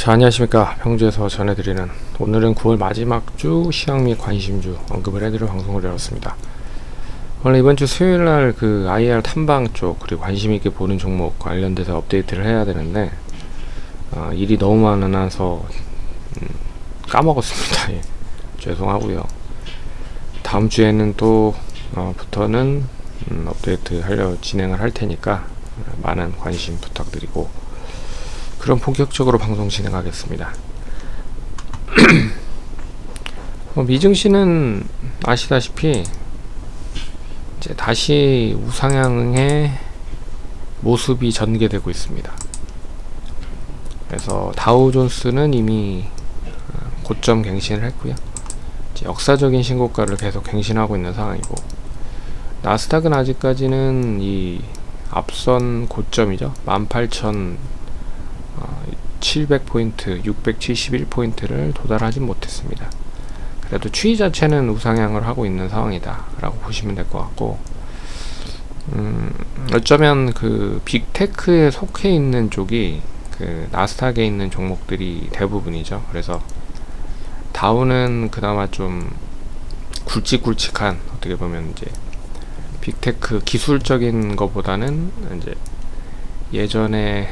자, 안녕하십니까. 평주에서 전해드리는 오늘은 9월 마지막 주 시황 및 관심주 언급을 해드릴 방송을 열었습니다. 원래 이번 주 수요일날 그 IR 탐방 쪽 그리고 관심있게 보는 종목 관련돼서 업데이트를 해야 되는데 일이 너무 많아서 까먹었습니다. 예. 죄송하고요. 다음 주에는 또 부터는 업데이트 진행을 할 테니까 많은 관심 부탁드리고, 그럼 본격적으로 방송 진행하겠습니다. 미증시는 아시다시피 이제 다시 우상향의 모습이 전개되고 있습니다. 그래서 다우존스는 이미 고점 갱신을 했고요. 이제 역사적인 신고가를 계속 갱신하고 있는 상황이고, 나스닥은 아직까지는 이 앞선 고점이죠. 18,700포인트, 671포인트를 도달하지 못했습니다. 그래도 추이 자체는 우상향을 하고 있는 상황이다 라고 보시면 될 것 같고, 어쩌면 그 빅테크에 속해 있는 쪽이 그 나스닥에 있는 종목들이 대부분이죠. 그래서 다우는 그나마 좀 굵직굵직한, 어떻게 보면 이제 빅테크 기술적인 것보다는 이제 예전에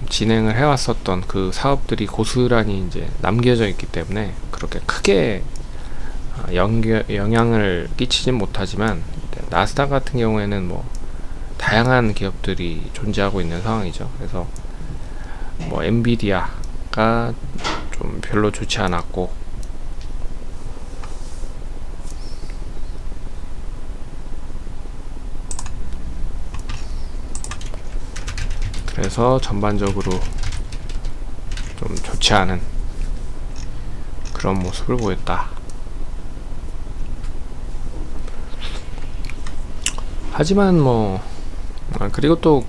진행을 해왔었던 그 사업들이 고스란히 이제 남겨져 있기 때문에 그렇게 크게 영향을 끼치진 못하지만, 나스닥 같은 경우에는 뭐 다양한 기업들이 존재하고 있는 상황이죠. 그래서 뭐 엔비디아가 좀 별로 좋지 않았고, 그래서 전반적으로 좀 좋지 않은 그런 모습을 보였다. 하지만 뭐 그리고 또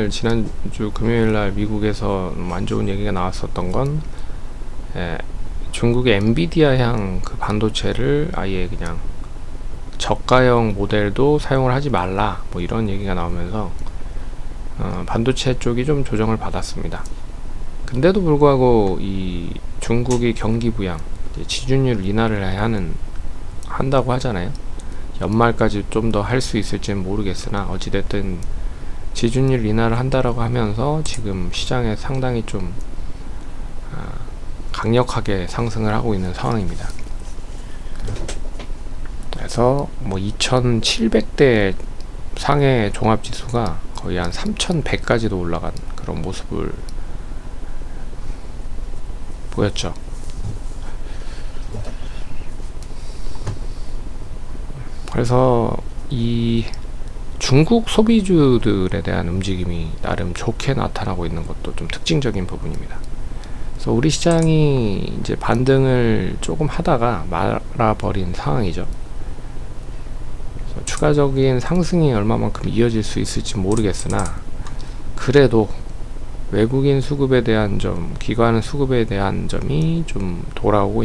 지난주 금요일날 미국에서 안 좋은 얘기가 나왔었던 건 중국의 엔비디아향 그 반도체를 아예 그냥 저가형 모델도 사용을 하지 말라, 뭐 이런 얘기가 나오면서 반도체 쪽이 좀 조정을 받았습니다. 근데도 불구하고 이 중국이 경기 부양, 지준율 인하를 한다고 하잖아요. 연말까지 좀 더 할 수 있을지는 모르겠으나 어찌됐든 지준율 인하를 한다라고 하면서 지금 시장에 상당히 좀 강력하게 상승을 하고 있는 상황입니다. 그래서 뭐 2700대 상해 종합지수가 거의 한 3100까지도 올라간 그런 모습을 보였죠. 그래서 이 중국 소비주들에 대한 움직임이 나름 좋게 나타나고 있는 것도 좀 특징적인 부분입니다. 그래서 우리 시장이 이제 반등을 조금 하다가 말아버린 상황이죠. 추가적인 상승이 얼마만큼 이어질 수 있을지 모르겠으나, 그래도 외국인 수급에 대한 점, 기관 수급에 대한 점이 좀 돌아오고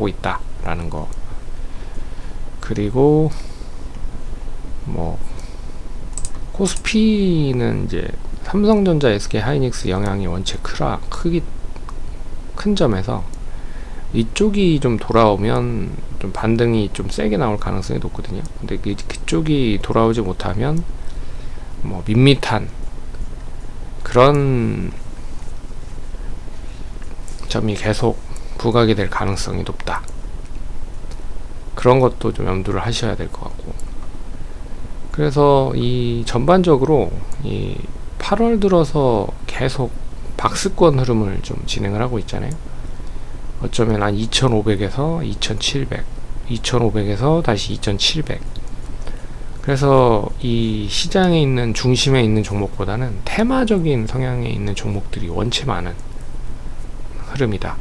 있다라는 거. 그리고 뭐 코스피는 이제 삼성전자, SK하이닉스 영향이 원체 큰 점에서 이쪽이 좀 돌아오면 좀 반등이 좀 세게 나올 가능성이 높거든요. 근데 그쪽이 돌아오지 못하면 뭐 밋밋한 그런 점이 계속 부각이 될 가능성이 높다. 그런 것도 좀 염두를 하셔야 될 것 같고, 그래서 이 전반적으로 이 8월 들어서 계속 박스권 흐름을 좀 진행을 하고 있잖아요. 어쩌면 한 2500에서 2700, 2500에서 다시 2700. 그래서 이 시장에 있는 중심에 있는 종목보다는 테마적인 성향에 있는 종목들이 원체 많은 흐름이다.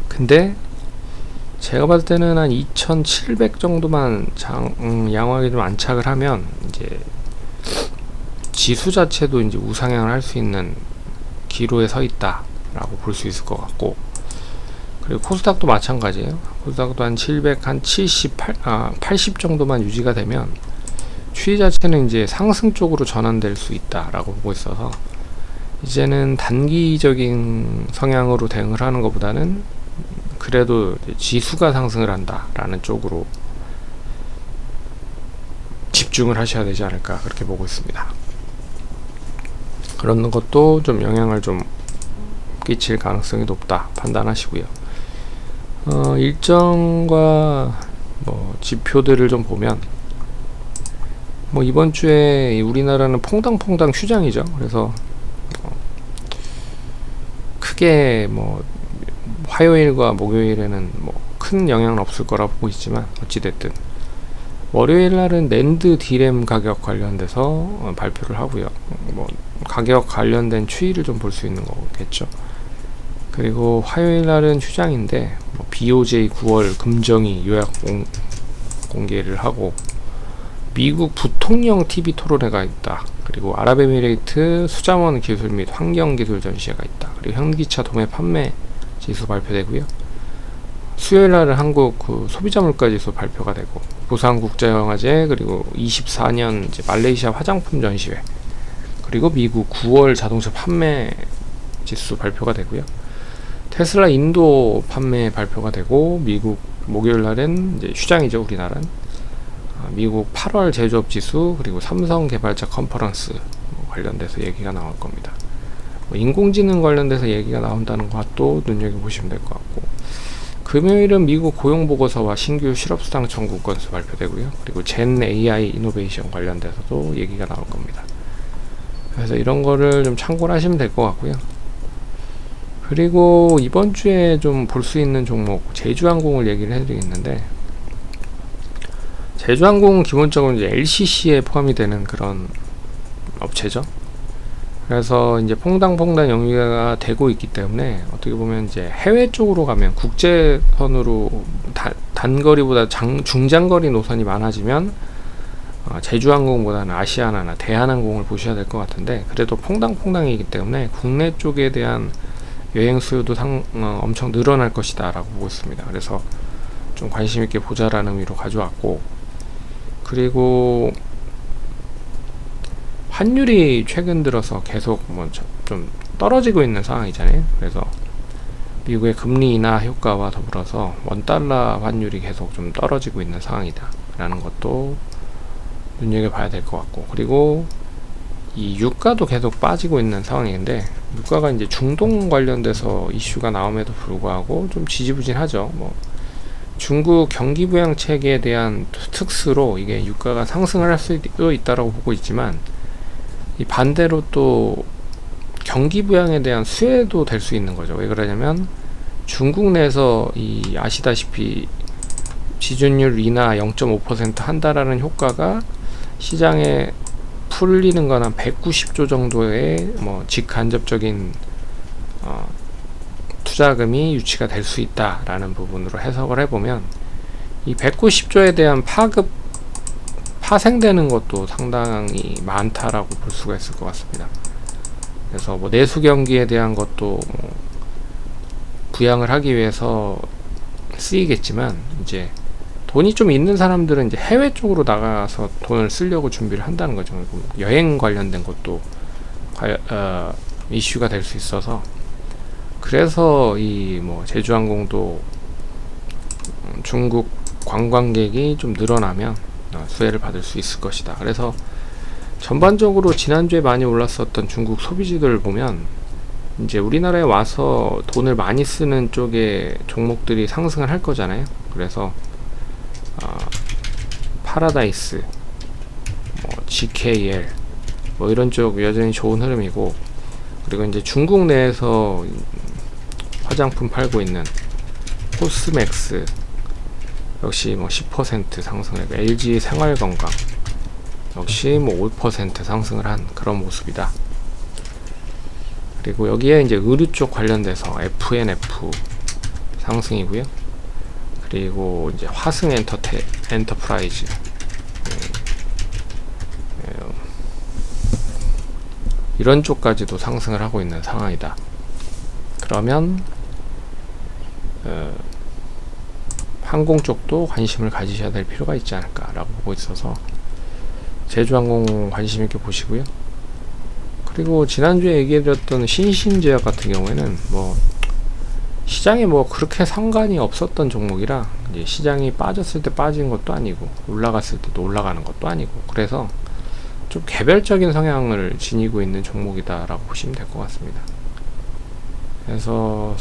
근데 제가 봤을 때는 한 2700 정도만 양호하게 좀 안착을 하면 이제 지수 자체도 이제 우상향을 할 수 있는 기로에 서 있다 라고 볼 수 있을 것 같고, 그리고 코스닥도 마찬가지예요. 코스닥도 한 700, 한 80 정도만 유지가 되면 추이 자체는 이제 상승 쪽으로 전환될 수 있다라고 보고 있어서 이제는 단기적인 성향으로 대응을 하는 것보다는 그래도 지수가 상승을 한다라는 쪽으로 집중을 하셔야 되지 않을까 그렇게 보고 있습니다. 그런 것도 좀 영향을 좀 끼칠 가능성이 높다 판단하시고요. 일정과 뭐 지표들을 좀 보면 뭐 이번 주에 우리나라는 퐁당퐁당 휴장이죠. 그래서 크게 뭐 화요일과 목요일에는 뭐 큰 영향은 없을 거라 보고 있지만 어찌됐든 월요일 날은 낸드 디램 가격 관련돼서 발표를 하고요. 뭐 가격 관련된 추이를 좀 볼 수 있는 거겠죠. 그리고 화요일 날은 휴장인데 뭐 BOJ 9월 금정위 요약 공개를 하고 미국 부통령 TV 토론회가 있다. 그리고 아랍에미레이트 수자원 기술 및 환경 기술 전시회가 있다. 그리고 현기차 도매 판매 지수 발표되고요. 수요일 날은 한국 소비자 물가 지수 발표가 되고 부산 국제영화제 그리고 24년 이제 말레이시아 화장품 전시회 그리고 미국 9월 자동차 판매 지수 발표가 되고요. 테슬라 인도 판매 발표가 되고 미국 목요일 날은 이제 휴장이죠. 우리나라는 미국 8월 제조업 지수 그리고 삼성 개발자 컨퍼런스 관련돼서 얘기가 나올 겁니다. 인공지능 관련돼서 얘기가 나온다는 것도 눈여겨보시면 될 것 같고 금요일은 미국 고용보고서와 신규 실업수당 청구 건수 발표되고요. 그리고 젠 AI 이노베이션 관련돼서도 얘기가 나올 겁니다. 그래서 이런 거를 좀 참고를 하시면 될 것 같고요. 그리고 이번 주에 좀 볼 수 있는 종목 제주항공을 얘기를 해드리겠는데 제주항공은 기본적으로 이제 LCC에 포함이 되는 그런 업체죠. 그래서 이제 퐁당퐁당 영위가 되고 있기 때문에 어떻게 보면 이제 해외 쪽으로 가면 국제선으로 단거리보다 중장거리 노선이 많아지면 제주항공보다는 아시아나나 대한항공을 보셔야 될 것 같은데 그래도 퐁당퐁당이기 때문에 국내 쪽에 대한 여행 수요도 엄청 늘어날 것이다 라고 보고 있습니다. 그래서 좀 관심 있게 보자라는 의미로 가져왔고 그리고 환율이 최근 들어서 계속 뭐 좀 떨어지고 있는 상황이잖아요. 그래서 미국의 금리 인하 효과와 더불어서 원달러 환율이 계속 좀 떨어지고 있는 상황이다 라는 것도 눈여겨봐야 될 것 같고 그리고 이 유가도 계속 빠지고 있는 상황인데 유가가 이제 중동 관련돼서 이슈가 나옴에도 불구하고 좀 지지부진하죠. 뭐 중국 경기 부양 체계에 대한 특수로 이게 유가가 상승을 할 수도 있다라고 보고 있지만 이 반대로 또 경기 부양에 대한 수혜도 될 수 있는 거죠. 왜 그러냐면 중국 내에서 이 아시다시피 지준율 인하 0.5% 한다라는 효과가 시장에 풀리는 건 한 190조 정도의 뭐 직간접적인 투자금이 유치가 될 수 있다라는 부분으로 해석을 해보면 이 190조에 대한 파생되는 것도 상당히 많다라고 볼 수가 있을 것 같습니다. 그래서 뭐 내수 경기에 대한 것도 부양을 하기 위해서 쓰이겠지만 이제 돈이 좀 있는 사람들은 이제 해외 쪽으로 나가서 돈을 쓰려고 준비를 한다는 거죠. 여행 관련된 것도 이슈가 될 수 있어서 그래서 이 뭐 제주항공도 중국 관광객이 좀 늘어나면 수혜를 받을 수 있을 것이다. 그래서 전반적으로 지난주에 많이 올랐었던 중국 소비주들을 보면 이제 우리나라에 와서 돈을 많이 쓰는 쪽의 종목들이 상승을 할 거잖아요. 그래서 파라다이스, 뭐 GKL 뭐 이런 쪽 여전히 좋은 흐름이고 그리고 이제 중국 내에서 화장품 팔고 있는 코스맥스 역시 뭐 10% 상승을 했고 LG 생활건강 역시 뭐 5% 상승을 한 그런 모습이다. 그리고 여기에 이제 의류 쪽 관련돼서 FNF 상승이고요. 그리고 이제 화승 엔터프라이즈 이런 쪽까지도 상승을 하고 있는 상황이다. 그러면 항공 쪽도 관심을 가지셔야 될 필요가 있지 않을까 라고 보고 있어서 제주항공 관심 있게 보시고요. 그리고 지난주에 얘기해드렸던 신신제약 같은 경우에는 뭐 시장에 뭐 그렇게 상관이 없었던 종목이라, 이제 시장이 빠졌을 때 빠진 것도 아니고 올라갔을 때도 올라가는 것도 아니고, 그래서 좀 개별적인 성향을 지니고 있는 종목이다라고 보시면 될 것 같습니다. 그래서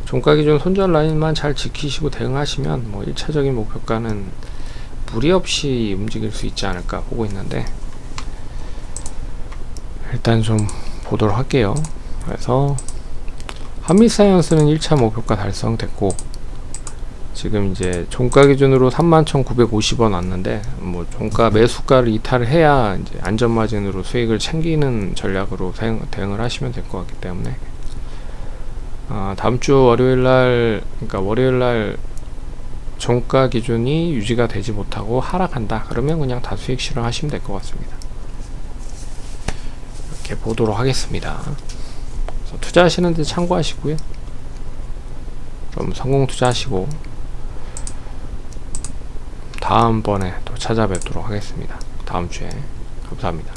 종가기준 손절 라인만 잘 지키시고 대응하시면 뭐 1차적인 목표가는 무리 없이 움직일 수 있지 않을까 보고 있는데, 일단 좀 보도록 할게요. 그래서 한미사이언스는 1차 목표가 달성됐고, 지금 이제 종가 기준으로 31,950원 왔는데, 뭐 종가 매수가를 이탈을 해야 이제 안전마진으로 수익을 챙기는 전략으로 대응을 하시면 될 것 같기 때문에, 다음 주 월요일날, 그러니까 월요일날 종가 기준이 유지가 되지 못하고 하락한다 그러면 그냥 다 수익 실현하시면 될 것 같습니다. 이렇게 보도록 하겠습니다. 그래서 투자하시는데 참고하시고요. 그럼 성공 투자하시고 다음번에 또 찾아뵙도록 하겠습니다. 다음 주에. 감사합니다.